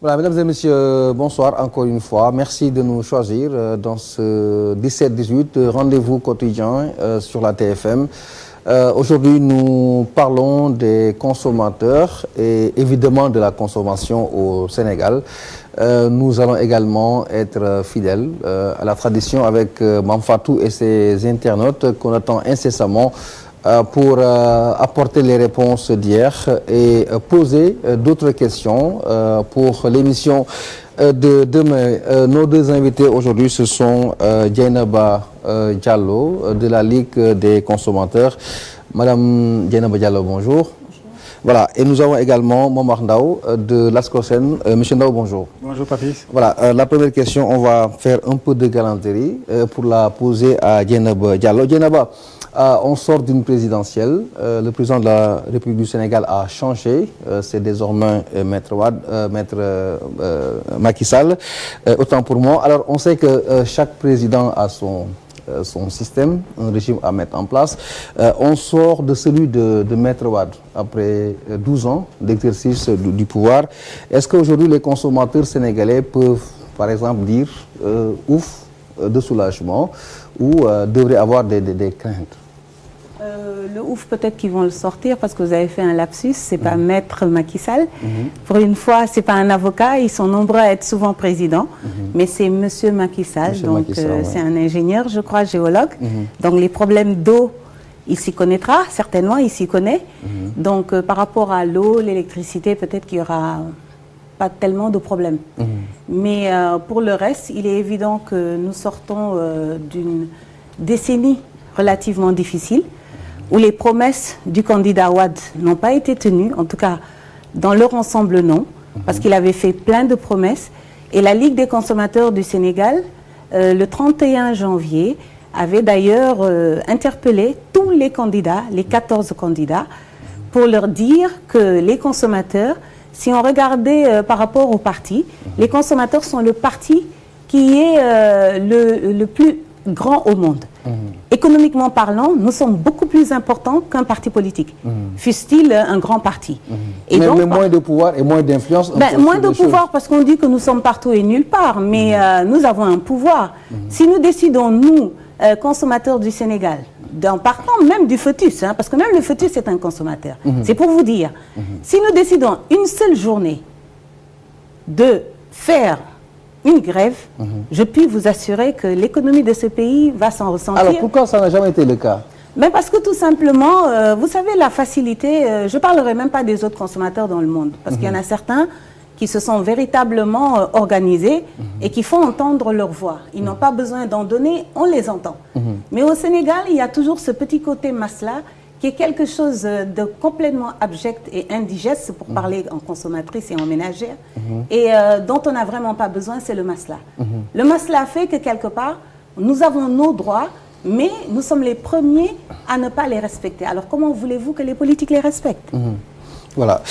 Voilà, mesdames et messieurs, bonsoir encore une fois. Merci de nous choisir dans ce 17-18 rendez-vous quotidien sur la TFM. Aujourd'hui, nous parlons des consommateurs et évidemment de la consommation au Sénégal. Nous allons également être fidèles à la tradition avec Mame Fatou et ses internautes qu'on attend incessamment pour apporter les réponses d'hier et poser d'autres questions pour l'émission de demain. Nos deux invités aujourd'hui, ce sont Dieynaba Diallo de la Ligue des consommateurs. Madame Dieynaba Diallo, bonjour. Voilà, et nous avons également Momar Ndao de l'ASCOSEN. Monsieur Ndao, bonjour. Bonjour, Papis. Voilà, la première question, on va faire un peu de galanterie pour la poser à Dieynaba Diallo. Dieynaba, on sort d'une présidentielle. Le président de la République du Sénégal a changé. C'est désormais Maître Macky Sall. Autant pour moi. Alors, on sait que chaque président a son système, un régime à mettre en place. On sort de celui de Maître Wade après 12 ans d'exercice du pouvoir. Est-ce qu'aujourd'hui les consommateurs sénégalais peuvent, par exemple, dire ouf de soulagement ou devraient avoir des craintes? Le ouf, peut-être qu'ils vont le sortir parce que vous avez fait un lapsus, c'est pas Maître Macky Sall. Pour une fois, c'est pas un avocat, ils sont nombreux à être souvent présidents, mais c'est Monsieur Macky Sall, donc c'est un ingénieur, je crois, géologue. Donc les problèmes d'eau, il s'y connaîtra, certainement, il s'y connaît. Donc par rapport à l'eau, l'électricité, peut-être qu'il y aura pas tellement de problèmes. Mais pour le reste, il est évident que nous sortons d'une décennie relativement difficile, où les promesses du candidat Wade n'ont pas été tenues, en tout cas dans leur ensemble non, parce qu'il avait fait plein de promesses. Et la Ligue des consommateurs du Sénégal, le 31 janvier, avait d'ailleurs interpellé tous les candidats, les 14 candidats, pour leur dire que les consommateurs, si on regardait par rapport au parti, les consommateurs sont le parti qui est le plus grand au monde. Économiquement parlant, nous sommes beaucoup plus importants qu'un parti politique, fût-il un grand parti. Et mais, donc, mais moins de pouvoir et moins d'influence. Moins de pouvoir parce qu'on dit que nous sommes partout et nulle part, mais nous avons un pouvoir. Si nous décidons, nous, consommateurs du Sénégal, en partant même du fœtus, hein, parce que même le fœtus est un consommateur, c'est pour vous dire, si nous décidons une seule journée de faire une grève, je puis vous assurer que l'économie de ce pays va s'en ressentir. Alors pourquoi ça n'a jamais été le cas? Mais parce que tout simplement, vous savez, la facilité, je ne parlerai même pas des autres consommateurs dans le monde, parce qu'il y en a certains qui se sont véritablement organisés et qui font entendre leur voix. Ils n'ont pas besoin d'en donner, on les entend. Mais au Sénégal, il y a toujours ce petit côté masla qui est quelque chose de complètement abject et indigeste, pour parler en consommatrice et en ménagère, et dont on n'a vraiment pas besoin, c'est le masla. Le masla fait que quelque part, nous avons nos droits, mais nous sommes les premiers à ne pas les respecter. Alors comment voulez-vous que les politiques les respectent? Voilà.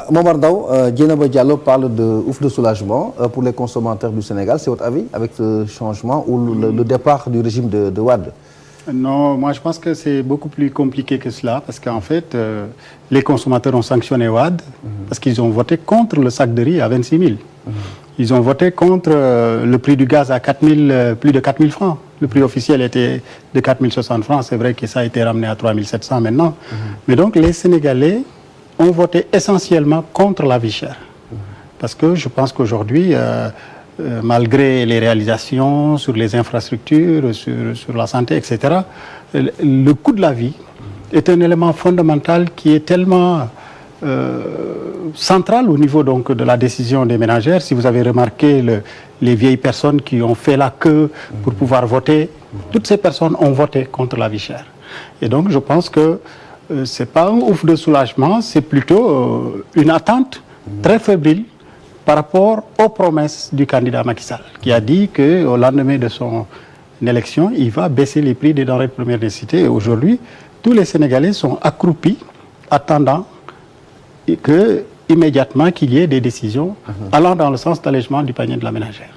Momar Ndao, Dieynaba Diallo parle de ouf de soulagement pour les consommateurs du Sénégal. C'est votre avis avec ce changement ou le départ du régime de Wade? Non, moi je pense que c'est beaucoup plus compliqué que cela, parce qu'en fait, les consommateurs ont sanctionné Wade parce qu'ils ont voté contre le sac de riz à 26 000. Ils ont voté contre le prix du gaz à plus de 4 000 francs. Le prix officiel était de 4 060 francs. C'est vrai que ça a été ramené à 3 700 maintenant. Mais donc les Sénégalais ont voté essentiellement contre la vie chère. Parce que je pense qu'aujourd'hui, malgré les réalisations sur les infrastructures, sur la santé, etc., le coût de la vie est un élément fondamental qui est tellement central au niveau donc, de la décision des ménagères. Si vous avez remarqué les vieilles personnes qui ont fait la queue pour pouvoir voter, toutes ces personnes ont voté contre la vie chère. Et donc je pense que ce n'est pas un ouf de soulagement, c'est plutôt une attente très fébrile par rapport aux promesses du candidat Macky Sall, qui a dit qu'au lendemain de son élection, il va baisser les prix des denrées de première nécessité. Et aujourd'hui, tous les Sénégalais sont accroupis, attendant immédiatement qu'il y ait des décisions allant dans le sens d'allègement du panier de la ménagère.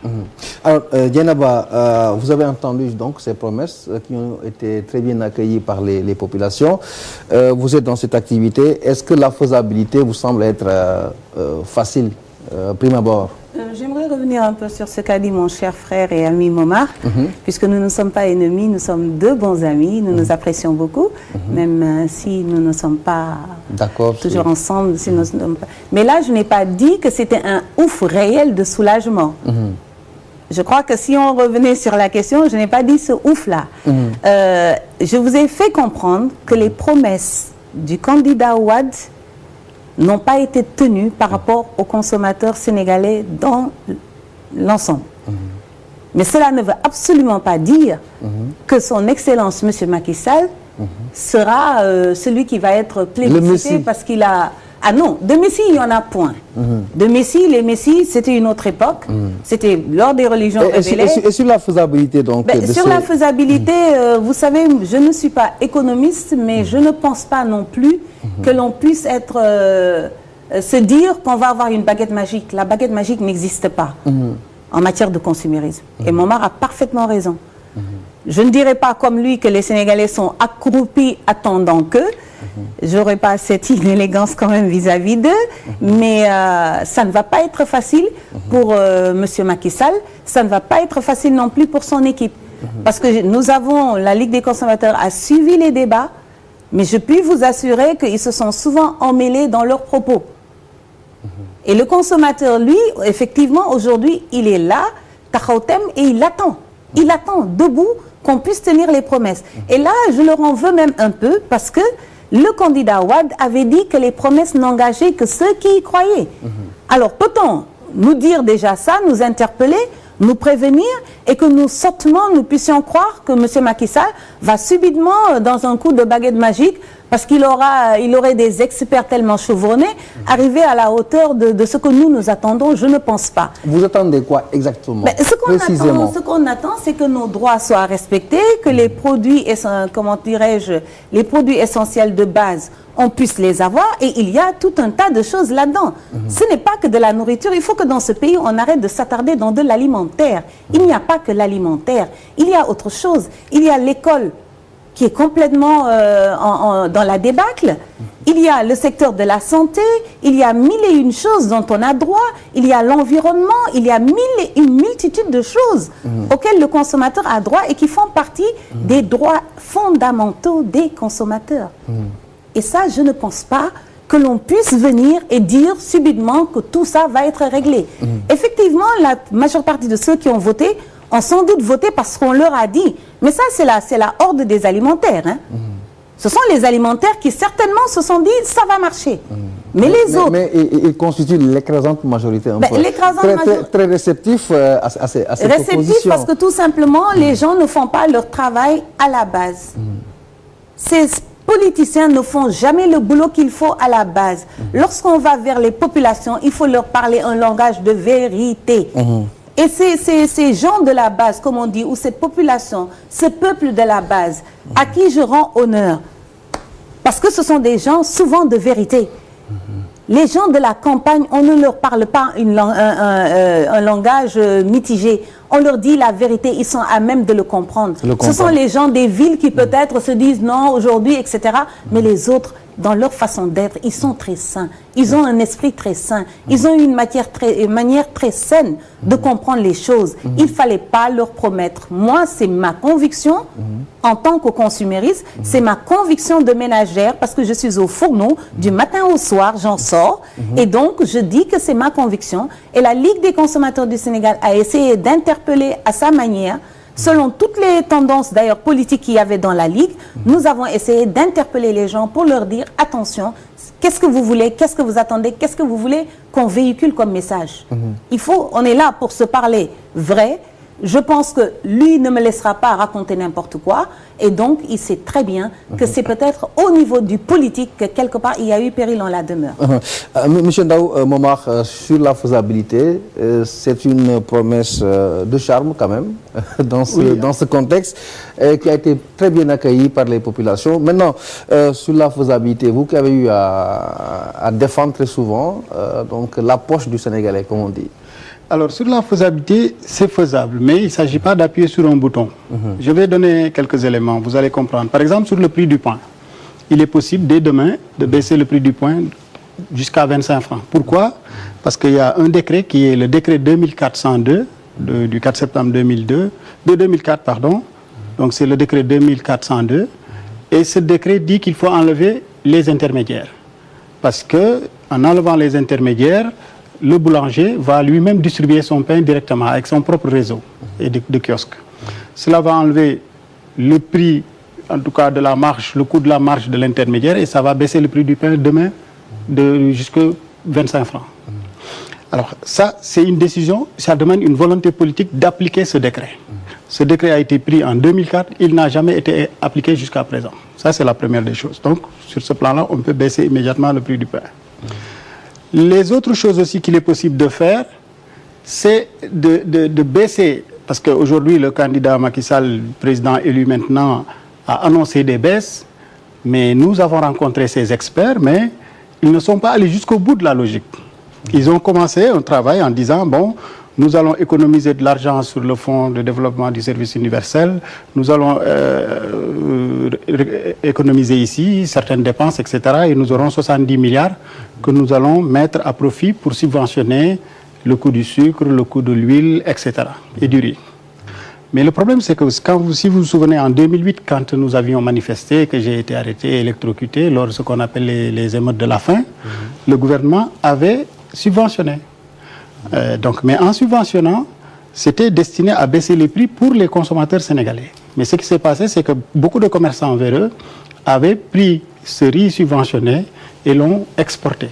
Alors, Dieynaba, vous avez entendu donc ces promesses qui ont été très bien accueillies par les populations. Vous êtes dans cette activité. Est-ce que la faisabilité vous semble être facile, prime abord? J'aimerais revenir un peu sur ce qu'a dit mon cher frère et ami Momar, puisque nous ne sommes pas ennemis, nous sommes deux bons amis, nous nous apprécions beaucoup, même si nous ne sommes pas toujours ensemble. Si nous sommes pas... Mais là, je n'ai pas dit que c'était un ouf réel de soulagement. Je crois que si on revenait sur la question, je n'ai pas dit ce ouf-là. Je vous ai fait comprendre que les promesses du candidat Wade n'ont pas été tenues par rapport aux consommateurs sénégalais dans l'ensemble. Mais cela ne veut absolument pas dire que son Excellence, M. Macky Sall, sera celui qui va être plébiscité parce qu'il a... Ah non, de Messie, il y en a point. De Messie, les Messies, c'était une autre époque. C'était lors des religions révélées. Et sur la faisabilité, donc sur la faisabilité, vous savez, je ne suis pas économiste, mais je ne pense pas non plus que l'on puisse se dire qu'on va avoir une baguette magique. La baguette magique n'existe pas en matière de consumérisme. Et Momar a parfaitement raison. Je ne dirais pas comme lui que les Sénégalais sont accroupis attendant qu'eux. J'aurais pas cette inélégance quand même vis-à-vis d'eux, mais ça ne va pas être facile pour Monsieur Macky Sall, ça ne va pas être facile non plus pour son équipe. Parce que nous avons, la Ligue des consommateurs a suivi les débats, mais je puis vous assurer qu'ils se sont souvent emmêlés dans leurs propos. Et le consommateur, lui, effectivement, aujourd'hui, il est là, taxaw-tem, et il attend debout qu'on puisse tenir les promesses. Et là, je leur en veux même un peu, parce que le candidat Wade avait dit que les promesses n'engageaient que ceux qui y croyaient. Alors peut-on nous dire déjà ça, nous interpeller, nous prévenir et que nous sottement nous puissions croire que M. Macky Sall va subitement, dans un coup de baguette magique, parce qu'il aurait des experts tellement chevronnés, arriver à la hauteur de ce que nous attendons? Je ne pense pas. Vous attendez quoi exactement? Ce qu'on attend, c'est que nos droits soient respectés, que les produits, comment dirais-je, les produits essentiels de base, on puisse les avoir, et il y a tout un tas de choses là-dedans. Ce n'est pas que de la nourriture, il faut que dans ce pays, on arrête de s'attarder dans de l'alimentaire. Il n'y a pas que l'alimentaire, il y a autre chose. Il y a l'école qui est complètement dans la débâcle. Il y a le secteur de la santé, il y a mille et une choses dont on a droit, il y a l'environnement, il y a une multitude de choses auxquelles le consommateur a droit et qui font partie des droits fondamentaux des consommateurs. Et ça, je ne pense pas que l'on puisse venir et dire subitement que tout ça va être réglé. Effectivement, la majeure partie de ceux qui ont voté ont sans doute voté parce qu'on leur a dit. Mais ça, c'est la horde des alimentaires. Hein. Ce sont les alimentaires qui certainement se sont dit ça va marcher. Mais les autres... Mais ils constituent l'écrasante majorité. Très réceptifs à ces réceptifs parce que tout simplement, les gens ne font pas leur travail à la base. Ces politiciens ne font jamais le boulot qu'il faut à la base. Lorsqu'on va vers les populations, il faut leur parler un langage de vérité. Et ces gens de la base, comme on dit, ou cette population, ce peuple de la base, à qui je rends honneur, parce que ce sont des gens souvent de vérité. Les gens de la campagne, on ne leur parle pas un langage mitigé. On leur dit la vérité, ils sont à même de le comprendre. Ce sont les gens des villes qui peut-être se disent non, aujourd'hui, etc. Mais les autres, dans leur façon d'être, ils sont très sains. Ils ont un esprit très sain. Ils ont une manière très saine de comprendre les choses. Il ne fallait pas leur promettre. Moi, c'est ma conviction en tant que consumériste. C'est ma conviction de ménagère parce que je suis au fourneau du matin au soir, j'en sors. Et donc, je dis que c'est ma conviction. Et la Ligue des consommateurs du Sénégal a essayé d'interpeller à sa manière, selon toutes les tendances d'ailleurs politiques qu'il y avait dans la Ligue, nous avons essayé d'interpeller les gens pour leur dire attention, qu'est-ce que vous voulez, qu'est-ce que vous attendez, qu'est-ce que vous voulez qu'on véhicule comme message. On est là pour se parler vrai. Je pense que lui ne me laissera pas raconter n'importe quoi et donc il sait très bien que c'est peut-être au niveau du politique que quelque part il y a eu péril en la demeure. Monsieur Ndao, Momar, sur la faisabilité, c'est une promesse de charme quand même dans ce contexte qui a été très bien accueillie par les populations. Maintenant, sur la faisabilité, vous qui avez eu à défendre très souvent donc la poche du Sénégalais, comme on dit. Alors, sur la faisabilité, c'est faisable, mais il ne s'agit pas d'appuyer sur un bouton. Je vais donner quelques éléments, vous allez comprendre. Par exemple, sur le prix du pain, il est possible dès demain de baisser le prix du pain jusqu'à 25 francs. Pourquoi? Parce qu'il y a un décret qui est le décret 2402 du 4 septembre 2004, pardon. Donc c'est le décret 2402. Et ce décret dit qu'il faut enlever les intermédiaires. Parce que en enlevant les intermédiaires, le boulanger va lui-même distribuer son pain directement avec son propre réseau et de kiosques. Cela va enlever le prix, en tout cas de la marge, le coût de la marge de l'intermédiaire, et ça va baisser le prix du pain demain jusqu'à 25 francs. Alors ça, c'est une décision, ça demande une volonté politique d'appliquer ce décret. Ce décret a été pris en 2004, il n'a jamais été appliqué jusqu'à présent. Ça, c'est la première des choses. Donc, sur ce plan-là, on peut baisser immédiatement le prix du pain. Les autres choses aussi qu'il est possible de faire, c'est de baisser, parce qu'aujourd'hui, le candidat Macky Sall, président élu maintenant, a annoncé des baisses, mais nous avons rencontré ces experts, mais ils ne sont pas allés jusqu'au bout de la logique. Ils ont commencé un travail en disant, bon, nous allons économiser de l'argent sur le fonds de développement du service universel, nous allons économiser ici certaines dépenses, etc. Et nous aurons 70 milliards que nous allons mettre à profit pour subventionner le coût du sucre, le coût de l'huile, etc. et du riz. Mais le problème, c'est que si vous vous souvenez, en 2008, quand nous avions manifesté, que j'ai été arrêté, électrocuté, lors de ce qu'on appelle les émeutes de la faim, le gouvernement avait subventionné. Mais en subventionnant, c'était destiné à baisser les prix pour les consommateurs sénégalais. Mais ce qui s'est passé, c'est que beaucoup de commerçants véreux avaient pris ce riz subventionné et l'ont exporté.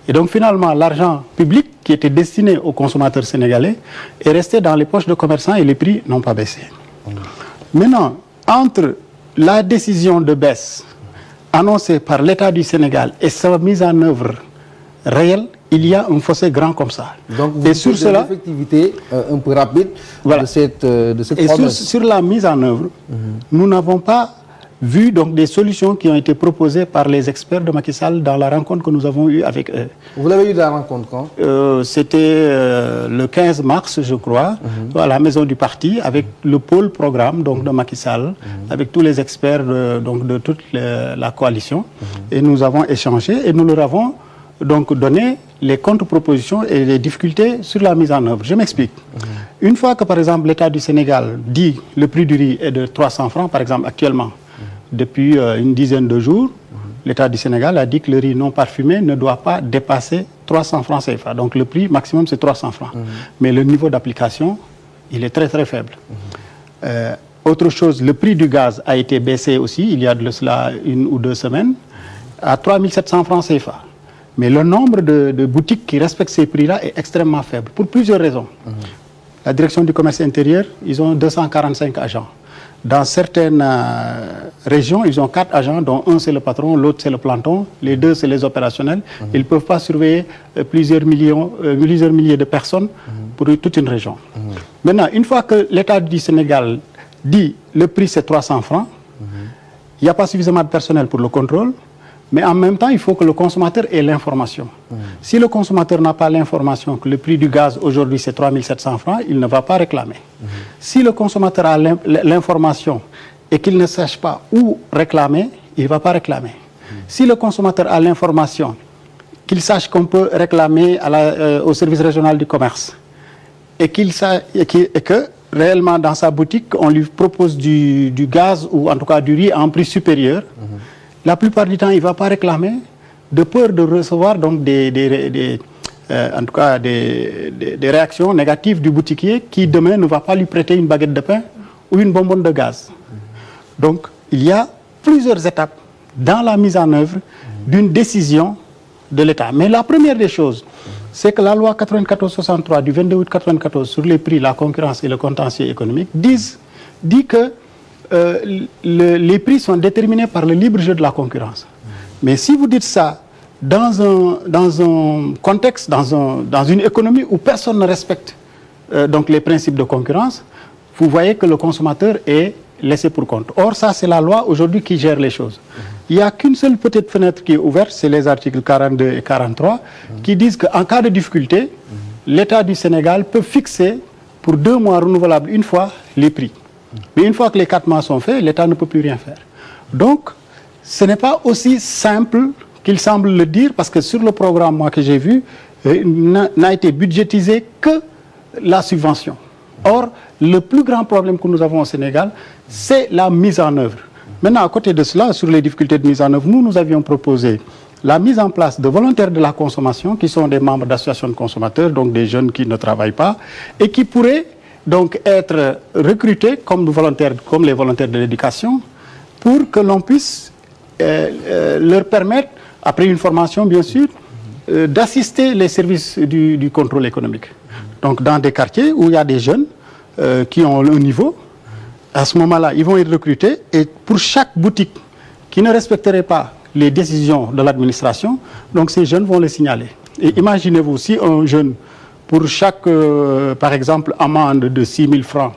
Et donc finalement, l'argent public qui était destiné aux consommateurs sénégalais est resté dans les poches de commerçants et les prix n'ont pas baissé. Maintenant, entre la décision de baisse annoncée par l'État du Sénégal et sa mise en œuvre réelle, il y a un fossé grand comme ça. Donc vous avez une effectivité un peu rapide de cette promesse. Et sur la mise en œuvre, nous n'avons pas vu donc des solutions qui ont été proposées par les experts de Macky Sall dans la rencontre que nous avons eue avec eux. Vous l'avez eu dans la rencontre quand? C'était le 15 mars, je crois, à la maison du parti, avec le pôle programme donc, de Macky Sall, avec tous les experts de toute la coalition. Et nous avons échangé et nous leur avons donc donné les contre-propositions et les difficultés sur la mise en œuvre. Je m'explique. Une fois que, par exemple, l'État du Sénégal dit le prix du riz est de 300 francs, par exemple, actuellement, depuis une dizaine de jours, l'État du Sénégal a dit que le riz non parfumé ne doit pas dépasser 300 francs CFA. Donc le prix maximum, c'est 300 francs. Mais le niveau d'application, il est très, très faible. Autre chose, le prix du gaz a été baissé aussi, il y a de cela 1 ou 2 semaines, à 3700 francs CFA. Mais le nombre de boutiques qui respectent ces prix-là est extrêmement faible, pour plusieurs raisons. La direction du commerce intérieur, ils ont 245 agents. Dans certaines régions, ils ont 4 agents, dont un c'est le patron, l'autre c'est le planton, les 2 c'est les opérationnels. Ils ne peuvent pas surveiller plusieurs milliers de personnes pour toute une région. Maintenant, une fois que l'État du Sénégal dit le prix c'est 300 francs, il n'y a pas suffisamment de personnel pour le contrôle. Mais en même temps, il faut que le consommateur ait l'information. Si le consommateur n'a pas l'information que le prix du gaz aujourd'hui c'est 3700 francs, il ne va pas réclamer. Si le consommateur a l'information et qu'il ne sache pas où réclamer, il ne va pas réclamer. Si le consommateur a l'information qu'il sache qu'on peut réclamer au service régional du commerce et que réellement dans sa boutique on lui propose du gaz ou en tout cas du riz à un prix supérieur, la plupart du temps, il ne va pas réclamer de peur de recevoir donc des réactions négatives du boutiquier qui demain ne va pas lui prêter une baguette de pain ou une bonbonne de gaz. Donc, il y a plusieurs étapes dans la mise en œuvre d'une décision de l'État. Mais la première des choses, c'est que la loi 94-63 du 22 août 94 sur les prix, la concurrence et le contentieux économique dit que les prix sont déterminés par le libre jeu de la concurrence. Mais si vous dites ça dans un contexte, dans une économie où personne ne respecte donc les principes de concurrence, vous voyez que le consommateur est laissé pour compte. Or, ça, c'est la loi aujourd'hui qui gère les choses. Il n'y a qu'une seule petite fenêtre qui est ouverte, c'est les articles 42 et 43, qui disent qu'en cas de difficulté, l'État du Sénégal peut fixer pour 2 mois renouvelables une fois les prix. Mais une fois que les 4 mois sont faits, l'État ne peut plus rien faire. Donc, ce n'est pas aussi simple qu'il semble le dire, parce que sur le programme moi, que j'ai vu, n'a été budgétisé que la subvention. Or, le plus grand problème que nous avons au Sénégal, c'est la mise en œuvre. Maintenant, à côté de cela, sur les difficultés de mise en œuvre, nous avions proposé la mise en place de volontaires de la consommation, qui sont des membres d'associations de consommateurs, donc des jeunes qui ne travaillent pas, et qui pourraient donc être recrutés comme les volontaires de l'éducation, pour que l'on puisse leur permettre, après une formation bien sûr, d'assister les services du contrôle économique. Donc dans des quartiers où il y a des jeunes qui ont un niveau, à ce moment-là, ils vont être recrutés, et pour chaque boutique qui ne respecterait pas les décisions de l'administration, donc ces jeunes vont les signaler. Et imaginez-vous, si un jeune, pour chaque, par exemple, amende de 6 000 francs,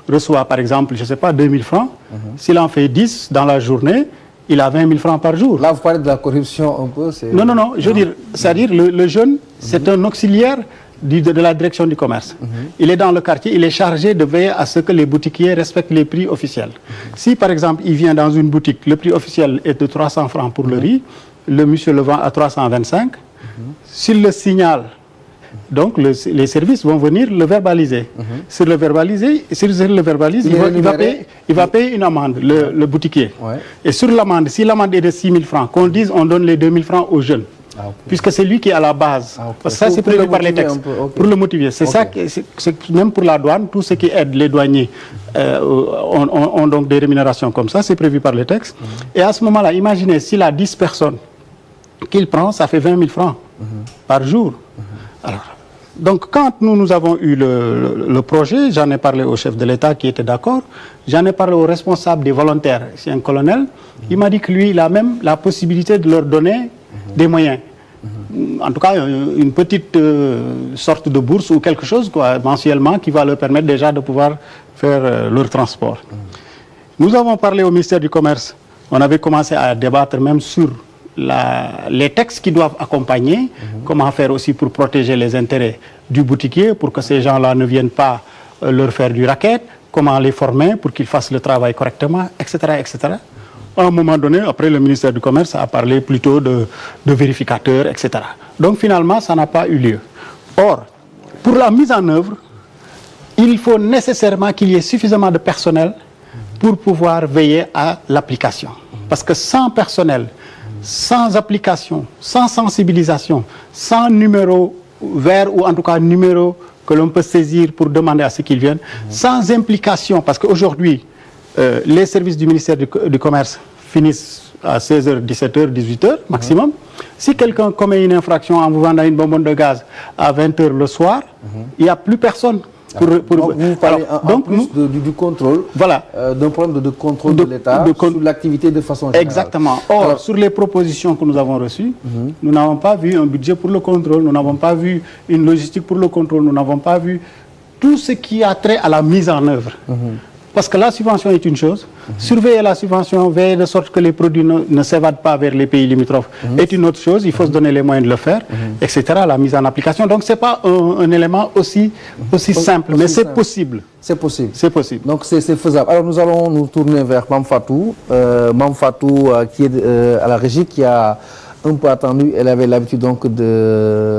reçoit, par exemple, je ne sais pas, 2 000 francs, s'il en fait 10 dans la journée, il a 20 000 francs par jour. Là, vous parlez de la corruption un peu. Non, je veux dire, c'est-à-dire le jeune, c'est un auxiliaire de la direction du commerce. Il est dans le quartier, il est chargé de veiller à ce que les boutiquiers respectent les prix officiels. Si, par exemple, il vient dans une boutique, le prix officiel est de 300 francs pour le riz, le monsieur le vend à 325, s'il le signale, donc les services vont venir le verbaliser. S'il le verbalise, il va payer une amende, le boutiquier. Et sur l'amende, si l'amende est de 6 000 francs, qu'on dise on donne les 2 000 francs aux jeunes. Puisque c'est lui qui est à la base. Parce que ça, c'est prévu par les textes. Pour le motiver. C'est ça, même pour la douane, tout ce qui aide les douaniers ont donc des rémunérations comme ça, c'est prévu par les textes. Et à ce moment-là, imaginez, s'il a 10 personnes qu'il prend, ça fait 20 000 francs par jour. Alors, donc quand nous avons eu le projet, j'en ai parlé au chef de l'État qui était d'accord, j'en ai parlé au responsable des volontaires, c'est un colonel, il m'a dit que lui, il a même la possibilité de leur donner des moyens. En tout cas, une petite sorte de bourse ou quelque chose, quoi, mensuellement, qui va leur permettre déjà de pouvoir faire leur transport. Nous avons parlé au ministère du Commerce, on avait commencé à débattre même sur les textes qui doivent accompagner, comment faire aussi pour protéger les intérêts du boutiquier, pour que ces gens-là ne viennent pas leur faire du racket, comment les former pour qu'ils fassent le travail correctement, etc., etc. À un moment donné, après, le ministère du Commerce a parlé plutôt de vérificateurs, etc. Donc finalement, ça n'a pas eu lieu. Or, pour la mise en œuvre, il faut nécessairement qu'il y ait suffisamment de personnel pour pouvoir veiller à l'application. Parce que sans personnel, sans application, sans sensibilisation, sans numéro vert ou en tout cas numéro que l'on peut saisir pour demander à ce qu'ils viennent, sans implication, parce qu'aujourd'hui, les services du ministère du Commerce finissent à 16h, 17h, 18h maximum. Si quelqu'un commet une infraction en vous vendant une bonbonne de gaz à 20h le soir, il n'y a plus personne. Donc vous parlez en plus du contrôle, voilà, d'un problème de contrôle de l'État sur l'activité de façon générale. Exactement. Or, alors, sur les propositions que nous avons reçues, nous n'avons pas vu un budget pour le contrôle, nous n'avons pas vu une logistique pour le contrôle, nous n'avons pas vu tout ce qui a trait à la mise en œuvre. Parce que la subvention est une chose, surveiller la subvention, veiller de sorte que les produits ne s'évadent pas vers les pays limitrophes est une autre chose, il faut se donner les moyens de le faire, etc., la mise en application. Donc ce n'est pas un élément aussi simple, mais c'est possible. C'est possible. C'est possible. Donc c'est faisable. Alors nous allons nous tourner vers Mame Fatou, qui est à la régie, qui a un peu attendu, elle avait l'habitude donc de...